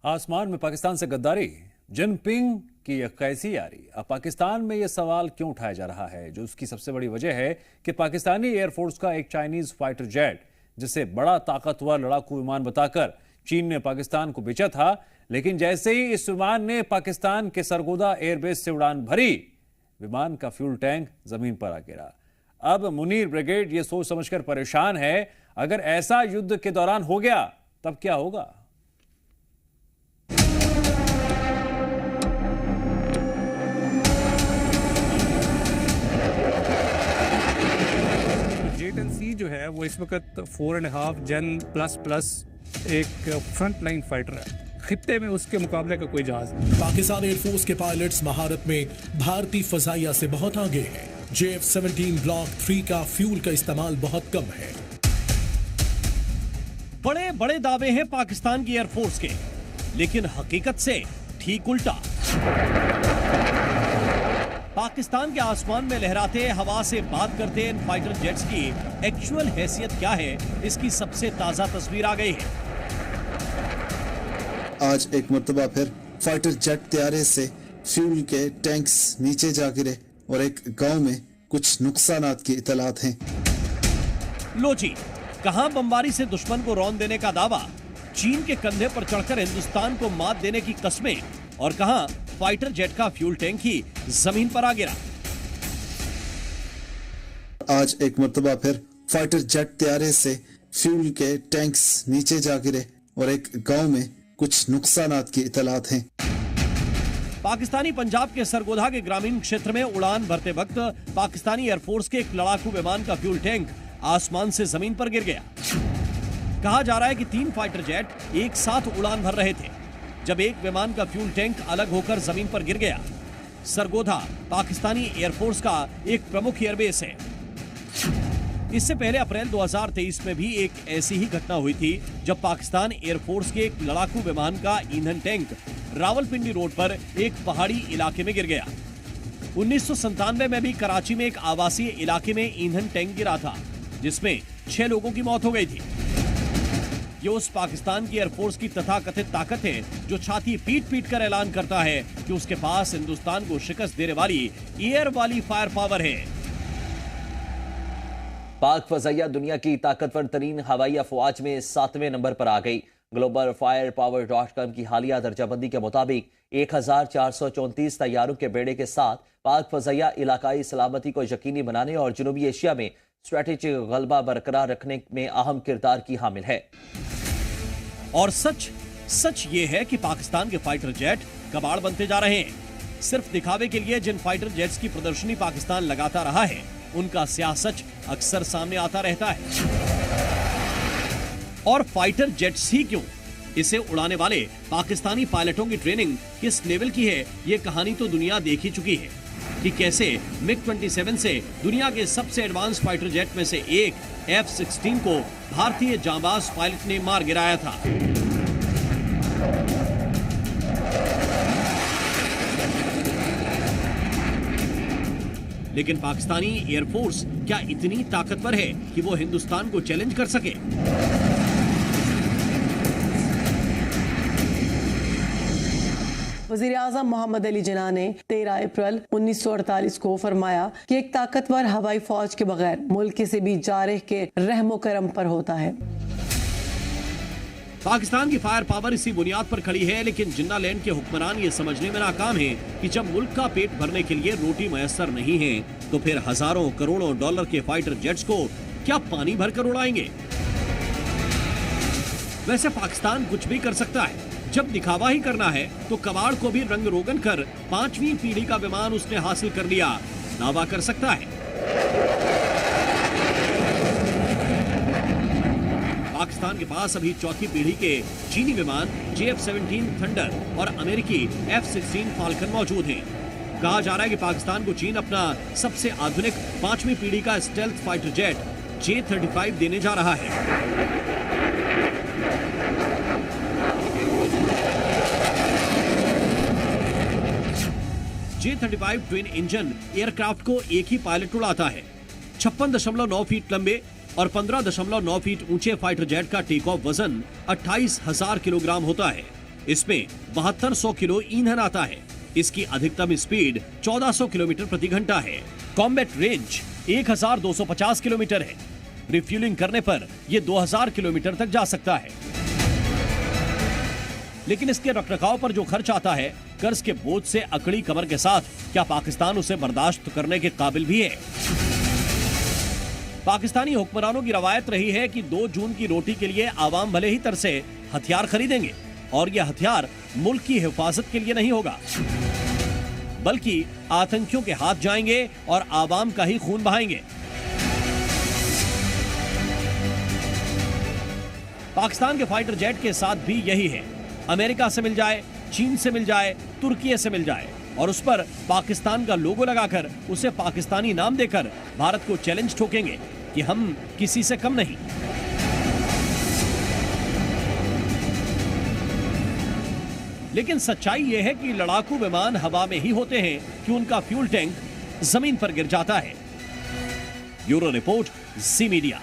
आसमान में पाकिस्तान से गद्दारी, जिनपिंग की यह कैसी यारी। अब पाकिस्तान में यह सवाल क्यों उठाया जा रहा है, जो उसकी सबसे बड़ी वजह है कि पाकिस्तानी एयरफोर्स का एक चाइनीज फाइटर जेट, जिसे बड़ा ताकतवर लड़ाकू विमान बताकर चीन ने पाकिस्तान को बेचा था, लेकिन जैसे ही इस विमान ने पाकिस्तान के सरगोदा एयरबेस से उड़ान भरी, विमान का फ्यूल टैंक जमीन पर आ गिरा। अब मुनीर ब्रिगेड ये सोच समझकर परेशान है, अगर ऐसा युद्ध के दौरान हो गया तब क्या होगा। जेट-एन-सी जो है वो इस वक्त 4.5 जेन प्लस एक फ्रंट लाइन फाइटर है। खित्ते में उसके मुकाबले का कोई जहाज नहीं। पाकिस्तान एयरफोर्स के पायलट्स महारत में भारतीय फजाइया से बहुत आगे हैं। JF-17 ब्लॉक 3 का फ्यूल का इस्तेमाल बहुत कम है। बड़े बड़े दावे हैं पाकिस्तान की एयरफोर्स के, लेकिन हकीकत से ठीक उल्टा। पाकिस्तान के आसमान में लहराते, हवा से बात करते इन फाइटर जेट्स की एक्चुअल हैसियत क्या है, इसकी सबसे ताजा तस्वीर आ गई है। आज एक मर्तबा फिर फाइटर जेट त्यारे से फ्यूल के टैंक्स नीचे जा गिरे और एक गांव में कुछ नुकसानात की इतलात हैं। लो जी, कहां बमबारी से दुश्मन को रौंद देने का दावा, चीन के कंधे पर चढ़कर हिंदुस्तान को मात देने की कस्में, और कहां फाइटर जेट का फ्यूल टैंक ही जमीन पर आ गिरा। आज एक मर्तबा फिर फाइटर जेट त्यारे से फ्यूल के टैंक्स नीचे जा गिरे और एक गांव में कुछ नुकसानात की इतलात हैं। पाकिस्तानी पंजाब के सरगोधा के ग्रामीण क्षेत्र में उड़ान भरते वक्त पाकिस्तानी एयरफोर्स के एक लड़ाकू विमान का फ्यूल टैंक आसमान से जमीन पर गिर गया। कहा जा रहा है कि 3 फाइटर जेट एक साथ उड़ान भर रहे थे, जब एक विमान का फ्यूल टैंक अलग होकर जमीन पर गिर गया। सरगोधा पाकिस्तानी एयरफोर्स का एक प्रमुख एयरबेस है। इससे पहले अप्रैल 2023 में भी एक ऐसी ही घटना हुई थी, जब पाकिस्तान एयरफोर्स के एक लड़ाकू विमान का ईंधन टैंक रावलपिंडी रोड पर एक पहाड़ी इलाके में गिर गया। 1997 में भी कराची में एक आवासीय इलाके में ईंधन टैंक गिरा था, जिसमें 6 लोगों की मौत हो गई थी। ये उस पाकिस्तान की एयरफोर्स की तथाकथित ताकत है, जो छाती पीट कर ऐलान करता है कि उसके पास हिंदुस्तान को शिकस्त देने वाली एयर वाली फायर पावर है। पाक फजाइया दुनिया की ताकतवर तरीन हवाई अफवाज में 7वें नंबर पर आ गई। ग्लोबल फायर पावर.com की हालिया दर्जाबंदी के मुताबिक 1434 तैयारों के बेड़े के साथ पाक फजाइया इलाकाई सलामती को यकीनी बनाने और जनूबी एशिया में स्ट्रेटेजिक गलबा बरकरार रखने में अहम किरदार की हामिल है। और सच ये है कि पाकिस्तान के फाइटर जेट कबाड़ बनते जा रहे हैं। सिर्फ दिखावे के लिए जिन फाइटर जेट्स की प्रदर्शनी पाकिस्तान लगाता रहा है, उनका स्याह-सच अक्सर सामने आता रहता है। और फाइटर जेट्स ही क्यों, इसे उड़ाने वाले पाकिस्तानी पायलटों की ट्रेनिंग किस लेवल की है, ये कहानी तो दुनिया देख ही चुकी है कि कैसे MiG-27 से दुनिया के सबसे एडवांस फाइटर जेट में से एक F-16 को भारतीय जांबाज पायलट ने मार गिराया था। लेकिन पाकिस्तानी एयरफोर्स क्या इतनी ताकतवर है कि वो हिंदुस्तान को चैलेंज कर सके? वज़ीर आज़म मोहम्मद अली जिन्ना ने 13 अप्रैल 1948 को फरमाया कि एक ताकतवर हवाई फौज के बगैर मुल्क किसी भी जारिह के रहमो करम पर होता है। पाकिस्तान की फायर पावर इसी बुनियाद पर खड़ी है, लेकिन जिन्ना लैंड के हुक्मरान ये समझने में नाकाम हैं कि जब मुल्क का पेट भरने के लिए रोटी मयसर नहीं है, तो फिर हजारों करोड़ों डॉलर के फाइटर जेट्स को क्या पानी भरकर उड़ाएंगे। वैसे पाकिस्तान कुछ भी कर सकता है। जब दिखावा ही करना है तो कबाड़ को भी रंग रोगन कर 5वीं पीढ़ी का विमान उसने हासिल कर लिया, दावा कर सकता है। पाकिस्तान के पास अभी 4थी पीढ़ी के चीनी विमान JF-17 थंडर और अमेरिकी F-16 फाल्कन मौजूद हैं। कहा जा रहा है कि पाकिस्तान को चीन अपना सबसे आधुनिक 5वीं पीढ़ी का स्टेल्थ फाइटर जेट J-35 देने जा रहा है। J-35 ट्विन इंजन एयरक्राफ्ट को एक ही पायलट उड़ाता है। 56.9 फीट लंबे और 15.9 फीट ऊंचे फाइटर जेट का टेक ऑफ वजन 28,000 किलोग्राम होता है। इसमें 7200 किलो ईंधन आता है। इसकी अधिकतम स्पीड 1400 किलोमीटर प्रति घंटा है। कॉम्बैट रेंज 1250 किलोमीटर है। रिफ्यूलिंग करने पर यह 2000 किलोमीटर तक जा सकता है। लेकिन इसके रखरखाव पर जो खर्च आता है, कर्ज के बोझ से अकड़ी कमर के साथ, क्या पाकिस्तान उसे बर्दाश्त करने के काबिल भी है? पाकिस्तानी हुक्मरानों की रवायत रही है कि 2 जून की रोटी के लिए आवाम भले ही तरसे हथियार खरीदेंगे, और यह हथियार मुल्क की हिफाजत के लिए नहीं होगा, बल्कि आतंकियों के हाथ जाएंगे और आवाम का ही खून बहाएंगे। पाकिस्तान के फाइटर जेट के साथ भी यही है। अमेरिका से मिल जाए, चीन से मिल जाए, तुर्की से मिल जाए और उस पर पाकिस्तान का लोगो लगाकर उसे पाकिस्तानी नाम देकर भारत को चैलेंज ठोकेंगे कि हम किसी से कम नहीं। लेकिन सच्चाई यह है कि लड़ाकू विमान हवा में ही होते हैं कि उनका फ्यूल टैंक जमीन पर गिर जाता है। ब्यूरो रिपोर्ट, जी मीडिया।